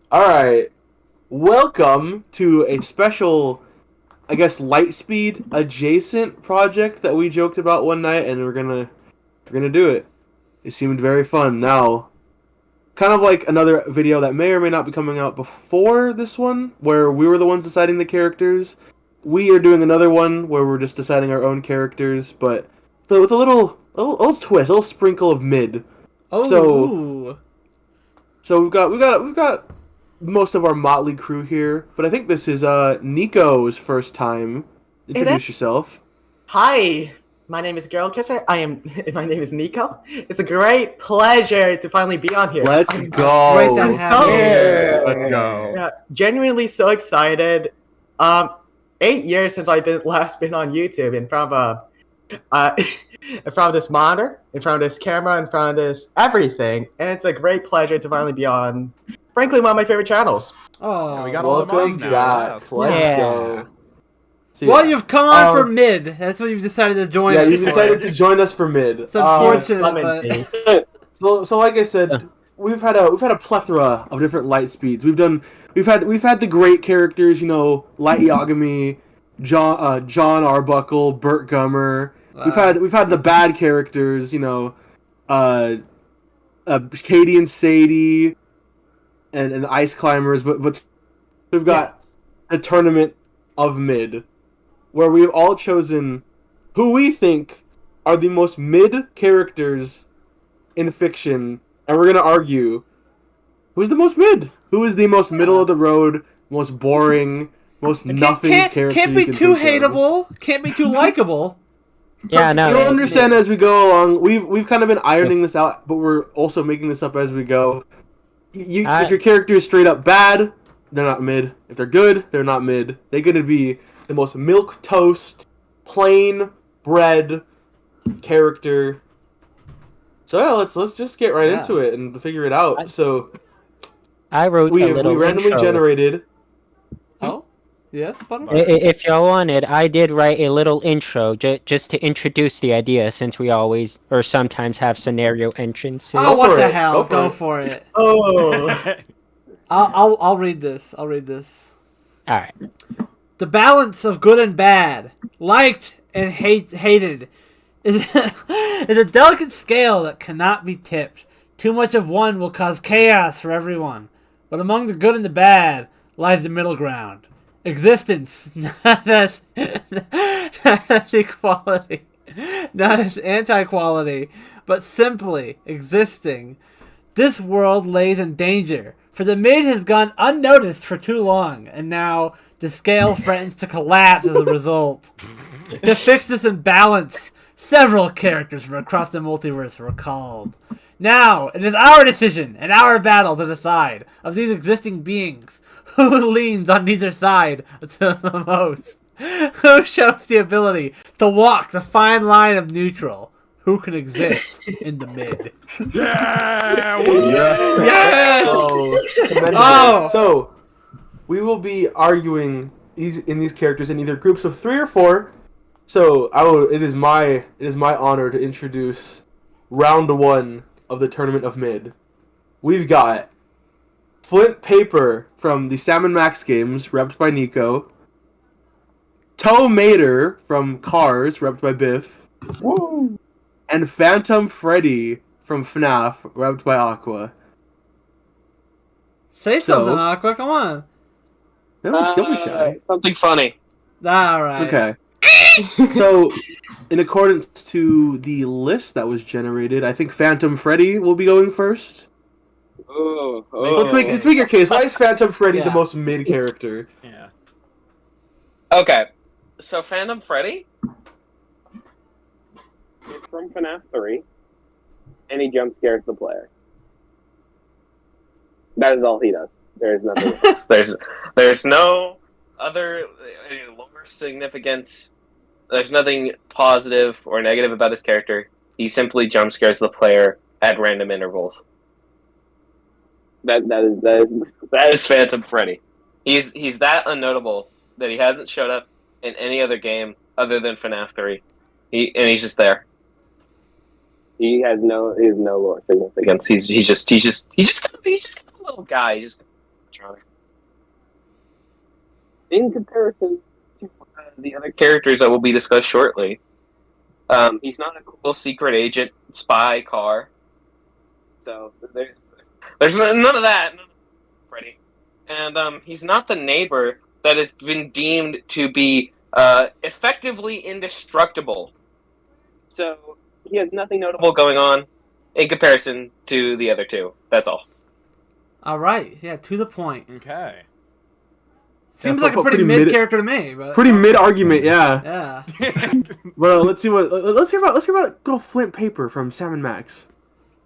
Alright, welcome to a special, I guess, Lightspeed adjacent project that we joked about one night, and we're gonna do it. It seemed very fun. Now, kind of like another video that may or may not be coming out before this one, where we were the ones deciding the characters. We are doing another one where we're just deciding our own characters, but with a little twist, a little sprinkle of mid. Oh, So, ooh. so we've got most of our motley crew here, but I think this is Nico's first time. It Introduce yourself. Hi, my name is Gerald Kisser. My name is Nico. It's a great pleasure to finally be on here. Let's I'm go. Great to have you here. Let's go. genuinely so excited. 8 years since I've last been on YouTube in front of in front of this monitor, in front of this camera, in front of this everything, and it's a great pleasure to finally be on. Frankly, one of my favorite channels. Oh, we got all the Welcome mods now. back. Let's Yeah. go. So, well, yeah. you've come on for mid. That's what you've decided to join Yeah, us you for. decided to join us for mid. It's unfortunate, Lemon but tea. So like I said, we've had a plethora of different light speeds. We've had the great characters, Light Yagami, John Arbuckle, Burt Gummer. We've had the bad characters, Katie and Sadie, and the Ice Climbers. But we've got a tournament of mid, where we've all chosen who we think are the most mid characters in fiction, and we're gonna argue who's the most mid, who is the most middle of the road, most boring, most nothing character. Can't you be can too think of. hateable. Can't be too likable. Yeah, no. You'll understand as we go along. We've kind of been ironing this out, but we're also making this up as we go. If your character is straight up bad, they're not mid. If they're good, they're not mid. They're gonna be the most milk toast, plain bread character. So yeah, let's just get right into it and figure it out. So I wrote we a little randomly intro. generated. Oh, yes, Buttermilk. If y'all wanted, I did write a little intro just to introduce the idea, since we always or sometimes have scenario entrances. Oh, Go what for the it. hell? Go Go for for it. Oh, I'll read this. I'll read this. All right. The balance of good and bad, liked and hated, is a delicate scale that cannot be tipped. Too much of one will cause chaos for everyone. But among the good and the bad lies the middle ground. Existence, not as equality, not as anti-quality, but simply existing. This world lays in danger, for the mid has gone unnoticed for too long, and now the scale threatens to collapse as a result. To fix this imbalance, several characters from across the multiverse were called. Now, it is our decision and our battle to decide of these existing beings who leans on neither side the most. Who shows the ability to walk the fine line of neutral. Who can exist in the mid. Yeah. Yes! Oh. So we will be arguing these characters in either groups of 3 or 4. So it is my honor to introduce round 1 of the tournament of mid. We've got Flint Paper from the Salmon Max games, repped by Nico. Toe Mater from Cars, repped by Biff. woo. And Phantom Freddy from FNAF, repped by Aqua. Say something, So- Aqua, come on. Don't be shy. Something funny. Alright. Okay. So, in accordance to the list that was generated, I think Phantom Freddy will be going first. Oh, Let's make your case. Why is Phantom Freddy the Yeah. most mid character? Yeah. Okay, so Phantom Freddy is from FNAF 3, and he jump scares the player. That is all he does. There is nothing else. There's no other lore significance. There's nothing positive or negative about his character. He simply jump scares the player at random intervals. That is Phantom Freddy. He's that unnotable that he hasn't showed up in any other game other than FNAF 3. He's just there. He has no lore significance. He's just kind of a little guy. animatronic. In comparison to the other characters that will be discussed shortly, he's not a cool secret agent spy car. So there's none of that, Freddy. And he's not the neighbor that has been deemed to be effectively indestructible. So he has nothing notable going on in comparison to the other two. That's all. All right. Yeah, to the point. Okay. Seems Yeah, like a pretty pretty mid mid- character to me, but Pretty mid argument, yeah. yeah. Well, let's hear about good old Flint Paper from Sam and Max.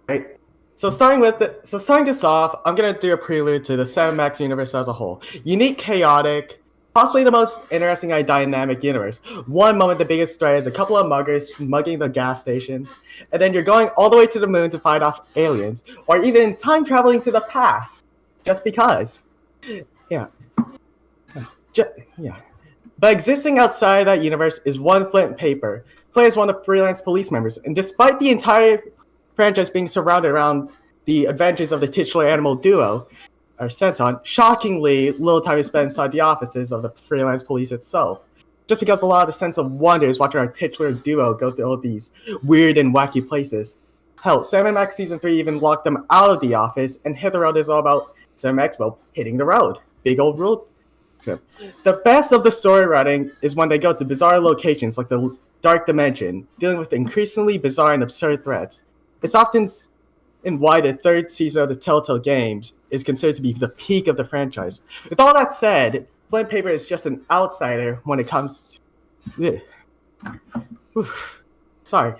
Right. So starting this off, I'm gonna do a prelude to the 7 Max universe as a whole. Unique, chaotic, possibly the most interesting and dynamic universe. One moment, the biggest threat is a couple of muggers mugging the gas station, and then you're going all the way to the moon to fight off aliens, or even time traveling to the past, just because. Yeah. Yeah. But existing outside that universe is one Flint Paper. Plays one of freelance police members, and despite the entire franchise being surrounded around the adventures of the titular animal duo, are sent on, shockingly little time is spent inside the offices of the freelance police itself. Just because a lot of the sense of wonder is watching our titular duo go through all these weird and wacky places. Hell, Sam and Max Season 3 even locked them out of the office, and Hit the Road is all about Sam Max, well, hitting the road. Big old road trip. The best of the story writing is when they go to bizarre locations like the Dark Dimension, dealing with increasingly bizarre and absurd threats. It's often in why the third season of the Telltale Games is considered to be the peak of the franchise. With all that said, Flint Paper is just an outsider when it comes to... Sorry.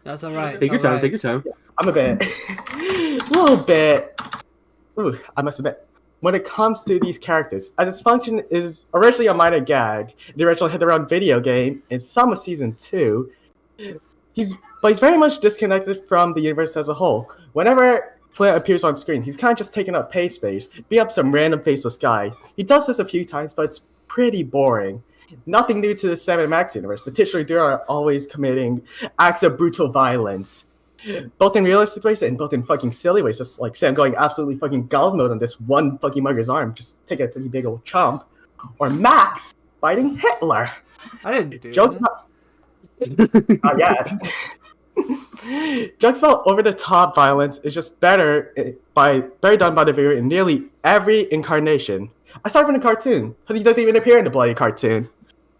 That's all right. Take your time. I'm a little bit... I must admit. When it comes to these characters, as its function is originally a minor gag, the original Hit the Road video game in some of Season 2, he's very much disconnected from the universe as a whole. Whenever Flint appears on screen, he's kind of just taking up pay space, being up some random faceless guy. He does this a few times, but it's pretty boring. Nothing new to the 7 Max universe. The titular duo are always committing acts of brutal violence, both in realistic ways and both in fucking silly ways. Just like Sam going absolutely fucking god mode on this one fucking mugger's arm, just take a pretty big old chump, or Max fighting Hitler. I didn't do Jokes that. about jokes about over-the-top violence is just better done by the viewer in nearly every incarnation. Aside from the cartoon, because he doesn't even appear in the bloody cartoon.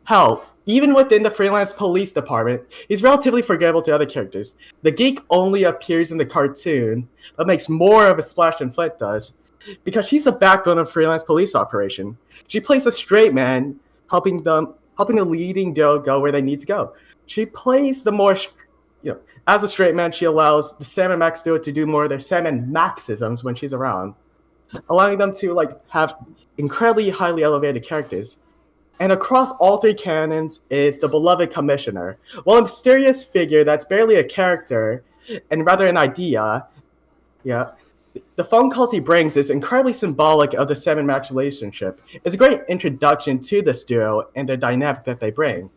Hell, even within the freelance police department, he's relatively forgettable to other characters. The geek only appears in the cartoon, but makes more of a splash than Flint does, because she's the backbone of freelance police operation. She plays a straight man, helping the leading duo go where they need to go. She plays the more, as a straight man, she allows the Sam and Max duo to do more of their Sam and Maxisms when she's around, allowing them to have incredibly highly elevated characters. And across all three canons is the beloved Commissioner. While a mysterious figure that's barely a character, and rather an idea, the phone calls he brings is incredibly symbolic of the 7 Max relationship. It's a great introduction to this duo and the dynamic that they bring.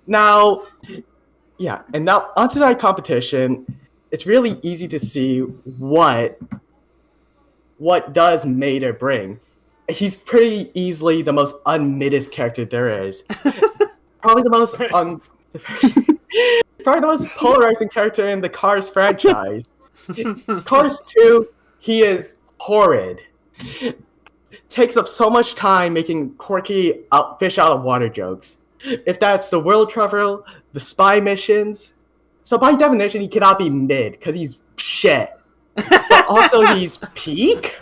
Now onto our competition. It's really easy to see what does Mater bring. He's pretty easily the most unmiddest character there is. Probably the most polarizing character in the Cars franchise. Cars 2, he is horrid. Takes up so much time making quirky fish out of water jokes. If that's the world travel, the spy missions. So by definition, he cannot be mid, because he's shit. But also he's peak?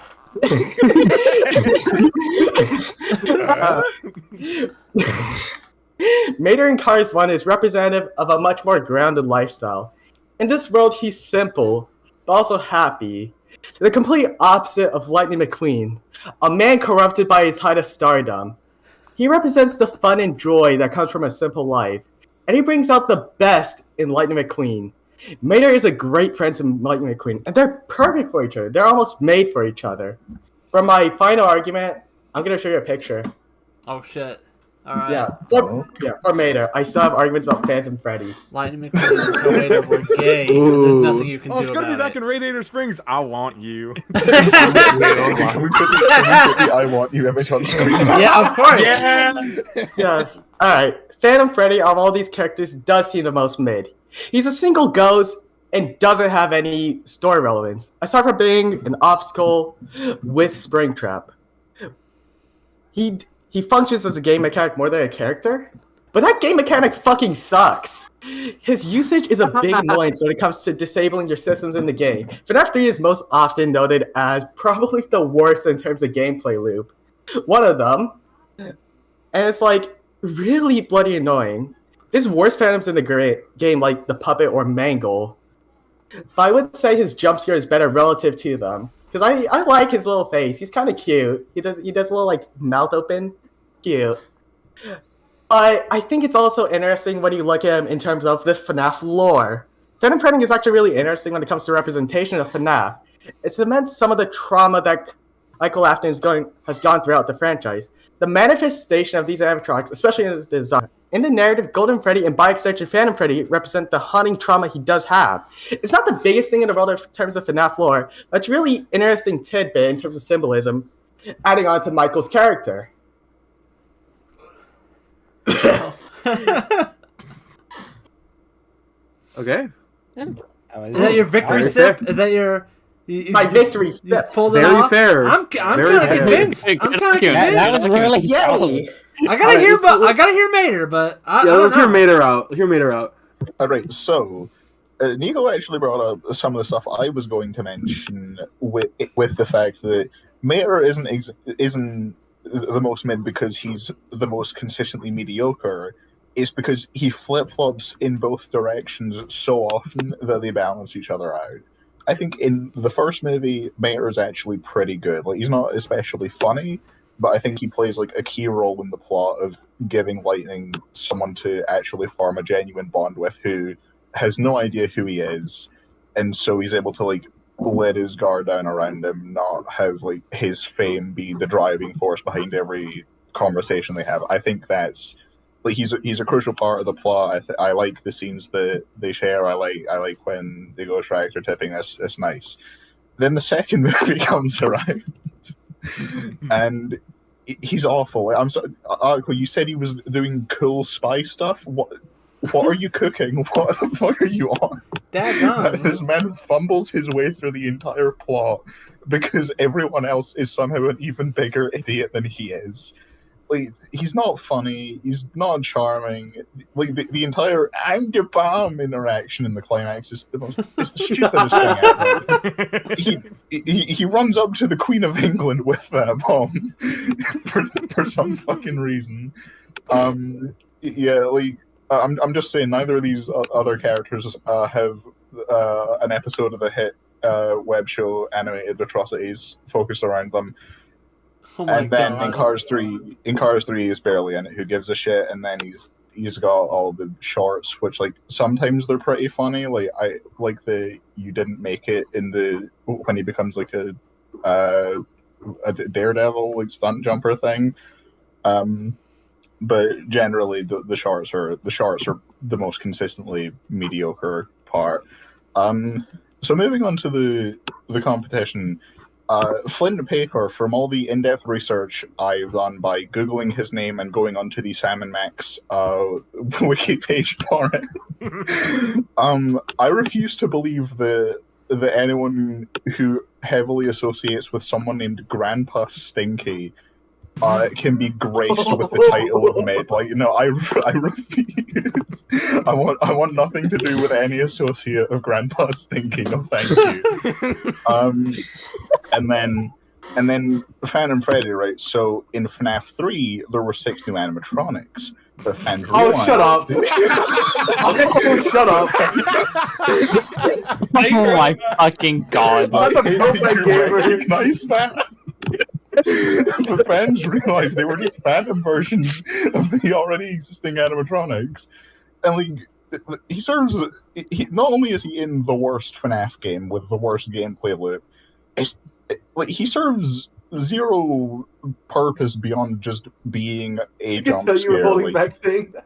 Mater in Cars 1 is representative of a much more grounded lifestyle. In this world, he's simple, but also happy. The complete opposite of Lightning McQueen, a man corrupted by his height of stardom. He represents the fun and joy that comes from a simple life, and he brings out the best in Lightning McQueen. Mater is a great friend to Lightning McQueen, and they're perfect for each other. They're almost made for each other. For my final argument, I'm going to show you a picture. Oh, shit. All right. For Mater. I still have arguments about Phantom Freddy. Lightning McQueen and Tornado were gay. Ooh. There's nothing you can Oh, do it's gonna be about back in Radiator Springs. I want you. Can we put the I want you image on screen? Yeah, of course. Yes. Alright. Phantom Freddy, of all these characters, does seem the most mid. He's a single ghost and doesn't have any story relevance, aside from being an obstacle with Springtrap. He functions as a game mechanic more than a character, but that game mechanic fucking sucks. His usage is a big annoyance when it comes to disabling your systems in the game. FNAF 3 is most often noted as probably the worst in terms of gameplay loop. One of them. And it's like really bloody annoying. There's worse phantoms in the game like the Puppet or Mangle. But I would say his jump scare is better relative to them. Because I like his little face. He's kind of cute. He does a little like mouth open. Cute. But I think it's also interesting when you look at him in terms of this FNAF lore. Phantom Freddy is actually really interesting when it comes to representation of FNAF. It cements some of the trauma that Michael Afton has gone throughout the franchise. The manifestation of these animatronics, especially in his design. In the narrative, Golden Freddy and by extension Phantom Freddy represent the haunting trauma he does have. It's not the biggest thing in the world in terms of FNAF lore, but it's really interesting tidbit in terms of symbolism, adding on to Michael's character. Okay. Is that your victory Very sip? fair. Is that your My victory You step. pulled it Very off? fair. I'm Very kind of fair. convinced. I'm kind of convinced. That was really solid. Yay! I gotta hear I gotta hear Mater, but I Yeah, don't let's know. hear Mater out. Hear Mater out. All right, so Nico actually brought up some of the stuff I was going to mention with the fact that Mater isn't the most mid because he's the most consistently mediocre. It's because he flip flops in both directions so often that they balance each other out. I think in the first movie, Mater is actually pretty good. Like he's not especially funny, but I think he plays like a key role in the plot of giving Lightning someone to actually form a genuine bond with who has no idea who he is, and so he's able to like let his guard down around him, not have like his fame be the driving force behind every conversation they have. I think that's like he's a crucial part of the plot. I like the scenes that they share. I like when they go tractor tipping. That's nice. Then the second movie comes around, and he's awful. I'm sorry, Arco, you said he was doing cool spy stuff. What are you cooking? What the fuck are you on? Daggone. This man fumbles his way through the entire plot because everyone else is somehow an even bigger idiot than he is. Like, he's not funny, he's not charming. Like, the entire Angabam interaction in the climax is it's the stupidest thing ever. He runs up to the Queen of England with that bomb for some fucking reason. Yeah, like, I'm just saying, neither of these other characters have an episode of the hit web show Animated Atrocities focused around them. Oh my And then God. in Cars 3 is barely in it. Who gives a shit? And then he's got all the shorts, which like sometimes they're pretty funny. Like I like the you didn't make it in the when he becomes like a daredevil like stunt jumper thing. But generally the shorts are the most consistently mediocre part. So moving on to the competition. Flint Paper, from all the in-depth research I've done by Googling his name and going onto the Sam & Max wiki page for it, I refuse to believe that anyone who heavily associates with someone named Grandpa Stinky can be graced with the title of mid. Like, no, I refuse. I want nothing to do with any associate of Grandpa Stinky. No, thank you. And then Phantom Freddy, right? So in FNAF 3, there were 6 new animatronics. But fans realized... shut up! Oh, shut up! Oh my fucking god! You recognize that? The fans realized they were just phantom versions of the already existing animatronics, and like he serves. Not only is he in the worst FNAF game with the worst gameplay loop, like he serves zero purpose beyond just being a I can jump tell you were scare. holding back saying that.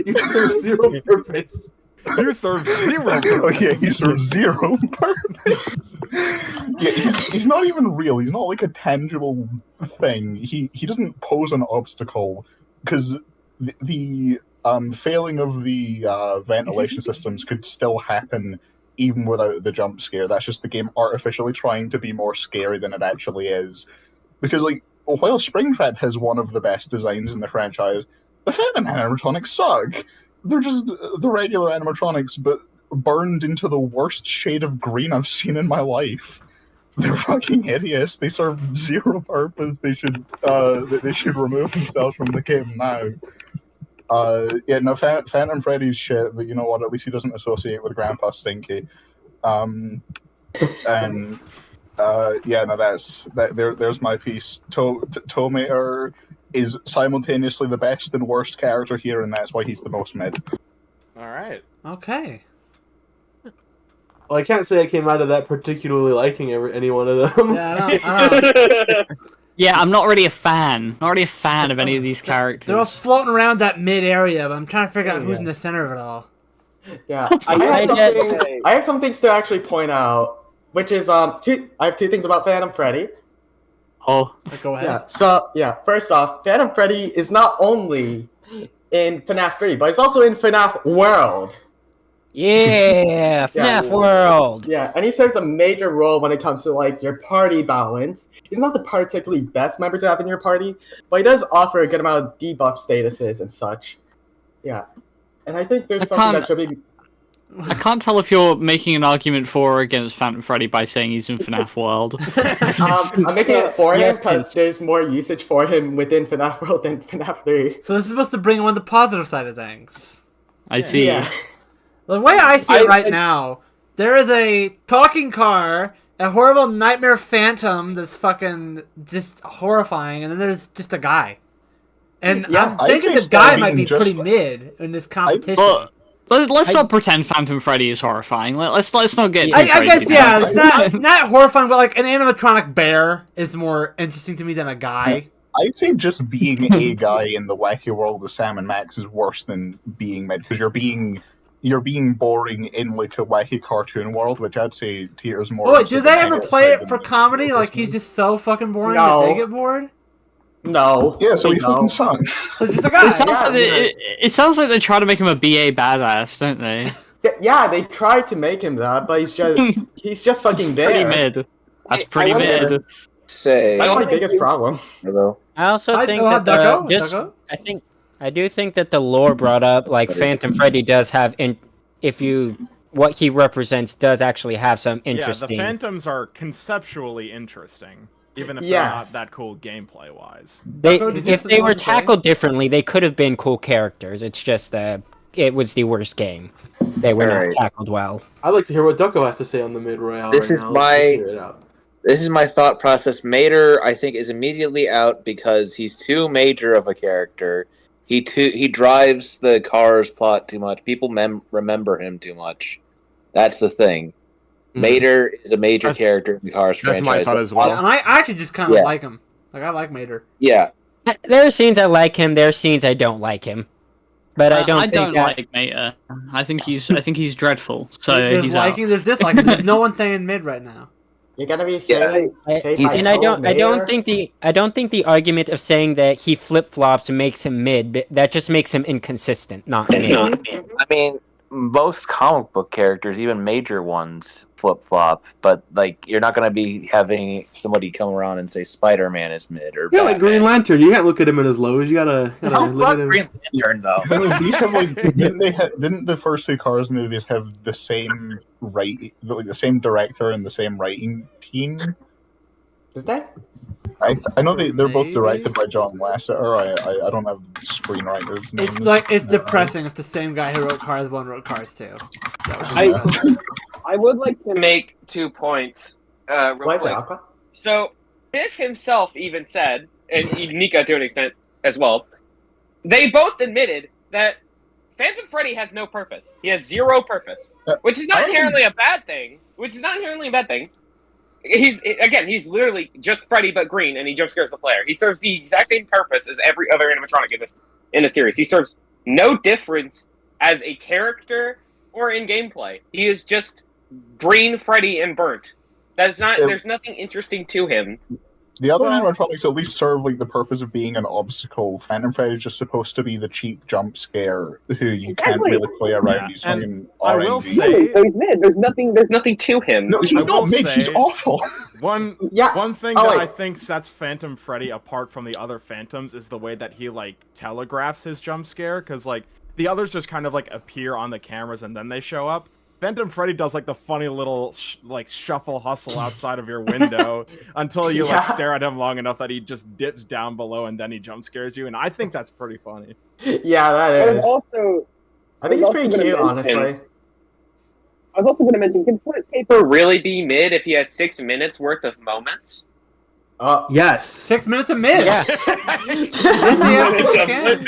You serve zero purpose. You serve zero Oh yeah, purpose. he serves zero purpose. Yeah, he's not even real. He's not like a tangible thing. He doesn't pose an obstacle because the failing of the ventilation systems could still happen even without the jump scare. That's just the game artificially trying to be more scary than it actually is. Because like while Springtrap has one of the best designs in the franchise, the Phantom animatronics suck. They're just the regular animatronics, but burned into the worst shade of green I've seen in my life. They're fucking hideous. They serve zero purpose. They should remove themselves from the game now. Yeah, no, Phantom Freddy's shit, but you know what? At least he doesn't associate with Grandpa Stinky. And yeah, no, there's my piece. Tomater is simultaneously the best and worst character here, and that's why he's the most mid. All right. Okay. Well, I can't say I came out of that particularly liking any one of them. Yeah, I don't know. Yeah, I'm not really a fan. Not really a fan of any of these characters. They're all floating around that mid area, but I'm trying to figure out who's in the center of it all. Yeah, I I have some things to actually point out, which is I have two things about Phantom Freddy. Oh, Go ahead. Yeah. So yeah, first off, Phantom Freddy is not only in FNAF 3, but he's also in FNAF World. Yeah, FNAF World. Yeah, and he serves a major role when it comes to like your party balance. He's not the particularly best member to have in your party, but he does offer a good amount of debuff statuses and such. Yeah, and I think there's something that should be. I can't tell if you're making an argument for or against Phantom Freddy by saying he's in FNAF World. I'm making it for him Yes, because there's more usage for him within FNAF World than FNAF 3. So this is supposed to bring him on the positive side of things. I see. Yeah. The way I see it right now, there is a talking car, a horrible nightmare phantom that's fucking just horrifying, and then there's just a guy. And Yeah, I'm thinking I'd say this guy might Starbeam be just pretty like- mid in this competition. But let's not pretend Phantom Freddy is horrifying. Let's not get too I crazy guess, yeah, now. it's not horrifying, but like an animatronic bear is more interesting to me than a guy. I'd say just being a guy in the wacky world of Sam and Max is worse than being mid because you're being boring in like a wacky cartoon world, which I'd say teeters more. Oh, into do the they ever negative play side it than for the comedy? positive Like he's side. just so fucking boring No. that they get bored? No. Yeah, so he no. fucking sucks. So just a guy. It sounds, like yeah. it sounds like they try to make him a BA badass, don't they? Yeah, they tried to make him that, but he's just fucking there. Pretty mid. That's pretty I wonder- mid. Say. That's my biggest problem. Hello. I also think oh, that Ducko? just Ducko? I do think that the lore brought up, like Phantom Freddy does have, what he represents does actually have some Yeah, the interesting. Phantoms are conceptually interesting, even if they're Yes. not that cool gameplay wise. Ducko, did you If have they something were to say? tackled differently, they could have been cool characters. It's just it was the worst game. They were not Alright. tackled well. I'd like to hear what Ducko has to say on the mid royale This right is now. my- Let's hear it out. This is my thought process. Mater, I think, is immediately out because he's too major of a character. He drives the Cars plot too much. People remember him too much. That's the thing. Mater is a major That's- character in the Cars that's my franchise. thought as well. Yeah, and I actually just kind of Yeah. like him. Like, I like Mater. Yeah. There are scenes I like him. There are scenes I don't like him. But I don't I think don't that. like Mater. I think he's dreadful. So There's he's out. liking, there's disliking. There's no one saying mid right now. You're gonna be Yeah, saying. say he's- by And I don't Mater? think the argument of saying that he flip flops makes him mid. But that just makes him inconsistent, not mid. I mean, most comic book characters, even major ones, flip flop. But like, you're not going to be having somebody come around and say Spider-Man is mid or Yeah, like Batman. Green Lantern. You can't look at him in his lows. You gotta Oh, look fuck at him. Green Lantern though. These have like didn't the first two Cars movies have the same the same director and the same writing team? Did they? I know they're both Maybe. directed by John Lasseter. I don't have screenwriters' names. It's like, it's depressing if the same guy who wrote Cars 1 wrote Cars 2. That would be depressing. I would like to make 2 points real Why is it quick. Aqua? So, Biff himself even said, and Nika to an extent as well, they both admitted that Phantom Freddy has no purpose. He has zero purpose, which is not inherently a bad thing. he's literally just Freddy but green, and he jump scares the player. He serves the exact same purpose as every other animatronic in the series. He serves no difference as a character or in gameplay. He is just green Freddy and burnt. That's not. There's nothing interesting to him. The other animatronics at least serve like the purpose of being an obstacle. Phantom Freddy is just supposed to be the cheap jump scare who you can't really play around. He's fucking I will RNG. say, So he's mid. There's nothing to him. No, he's I not will mid. He's say- awful. one thing that I think sets Phantom Freddy apart from the other Phantoms is the way that he like telegraphs his jump scare, because like the others just kind of like appear on the cameras and then they show up. Phantom Freddy does like the funny little like shuffle hustle outside of your window until you like stare at him long enough that he just dips down below and then he jump scares you, and I think that's pretty funny. Yeah, that is. Also, I think it's pretty cute, honestly. I was also going to mention, can Flint Paper really be mid if he has 6 minutes worth of moments? Yes. 6 minutes of mid. Yeah. Yes, he absolutely can.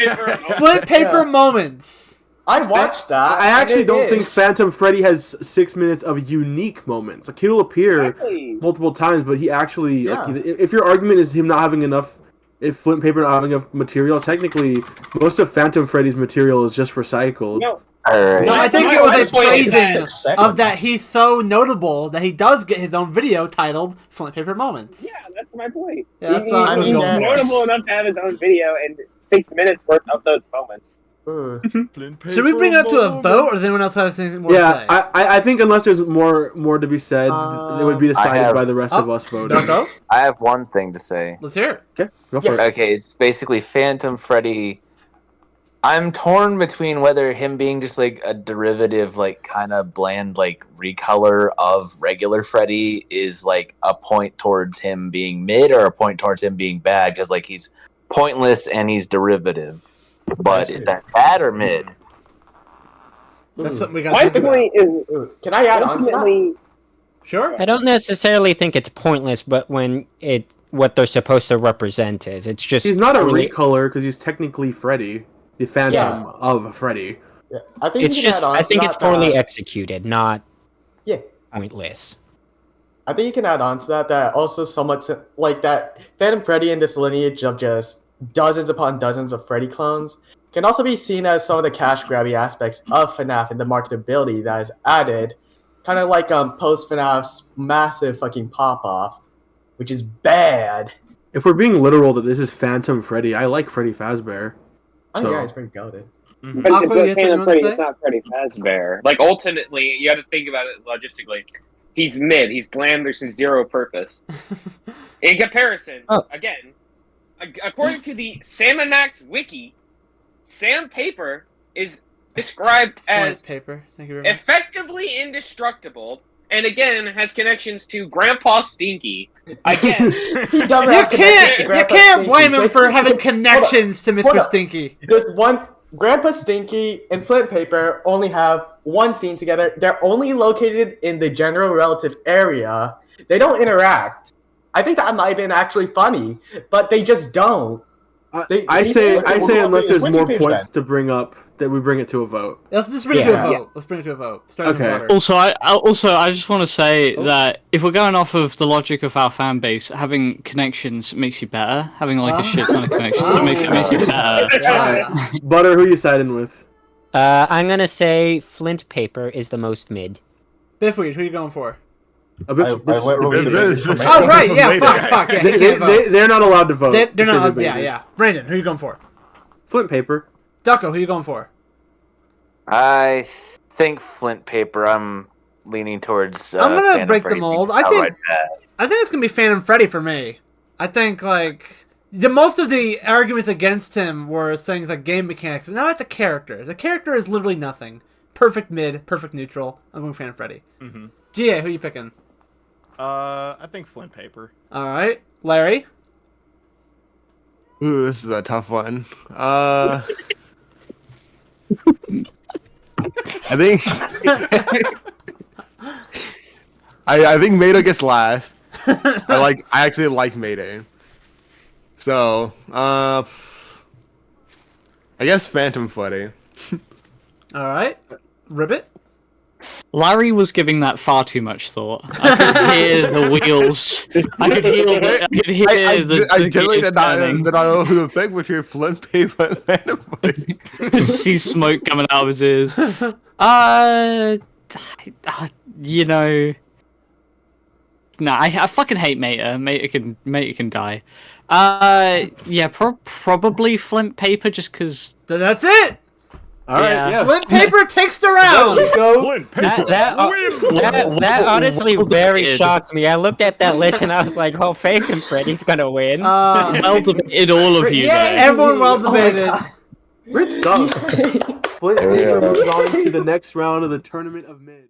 Flint paper moments. I watched that. I actually and it don't think is. Phantom Freddy has 6 minutes of unique moments. Like he'll appear multiple times, but he actually, like, if your argument is him not having enough, if Flint Paper not having enough material, technically most of Phantom Freddy's material is just recycled. No, No, I think it was a praising 6 of that he's so notable that he does get his own video titled Flint Paper Moments. yeah, that's my point. Yeah, that's what I was He's going for. notable enough to have his own video and 6 minutes worth of those moments. Should we bring it up to a vote, or does anyone else have anything more to Yeah, say? I think unless there's more to be said, it would be decided have- by the rest of us voting. Don't go? I have one thing to say. Let's hear it. Okay, go for it. Okay, it's basically Phantom Freddy. I'm torn between whether him being just like a derivative, like kind of bland, like recolor of regular Freddy is like a point towards him being mid or a point towards him being bad, because like he's pointless and he's derivative. But is that bad or mid? That's something we got My to think about. point is, Can I add on to that? ultimately, Sure. I don't necessarily think it's pointless, but when what they're supposed to represent is, it's just He's not a really- recolor because he's technically Freddy, the Phantom of Freddy. Yeah, I think It's you can just add on I to think that it's poorly that- executed, not Yeah. pointless. I think you can add on to that also somewhat like that Phantom Freddy in this lineage of just dozens upon dozens of Freddy clones can also be seen as some of the cash grabby aspects of FNAF and the marketability that is added, kind of like post FNAF's massive fucking pop off, which is bad. If we're being literal that this is Phantom Freddy, I like Freddy Fazbear. I So- think it's pretty goated. but Aqua, you have something it's Phantom you Freddy, wanna it's not Freddy Fazbear. Like, ultimately, you have to think about it logistically. He's mid, he's bland, there's zero purpose. In comparison, again, according to the Salmonax wiki, Sam Paper is described as Flint paper. Thank you very much. effectively indestructible, and again has connections to Grandpa Stinky. Again, He does You have connections to can't. You Grandpa can't Stinky. blame him for There's- having connections to Hold Mr. up. Stinky. There's one. Grandpa Stinky and Flint Paper only have one scene together. They're only located in the general relative area. They don't interact. I think that might have been actually funny, but they just don't. I say unless there's more Wiki page points then. to bring up, that we bring it to a vote. Let's just bring it to a Yeah. vote. Let's bring it to a vote. Starting Okay. with Butter. Also, I just want to say that if we're going off of the logic of our fan base, having connections makes you better. Having like a shit ton of connections it makes you better. Butter, who you siding with? I'm gonna say Flint Paper is the most mid. Biffweed, who are you going for? A bit- I literally This- did this- information. Oh, right, yeah, Made fuck, it. fuck, yeah, he can't vote. they're not allowed to vote. They're because not, they yeah, made it. yeah. Brandon, who are you going for? Flint Paper. Ducko, who are you going for? I think Flint Paper. I'm leaning towards. I'm gonna Phantom break the Freddy mold. being I think- outright bad. I think it's gonna be Phantom Freddy for me. I think like the most of the arguments against him were things like game mechanics, but not the character. The character is literally nothing. Perfect mid, perfect neutral. I'm going Phantom Freddy. Mm-hmm. GA, who are you picking? I think Flint Paper. All right, Larry. Ooh, this is a tough one. I think I think Mayday gets last. I actually like Mayday. So, I guess Phantom Freddy. All right, Ribbit. Larry was giving that far too much thought. I could hear the wheels. I could hear the I generally gears did not turning. know who to pick with your flint paper and See smoke coming out of his ears. You know, nah. I fucking hate Mater. Mater can die. Yeah, probably flint paper just because. Then that's it. All right, yeah. Flint paper takes the round. Let's go. That honestly very shocked me. I looked at that list and I was like, "Oh, Phantom Freddy's gonna win." Well debated, all of you guys. Everyone well debated. Great stuff. Flint paper moves on to the next round of the Tournament of Mid.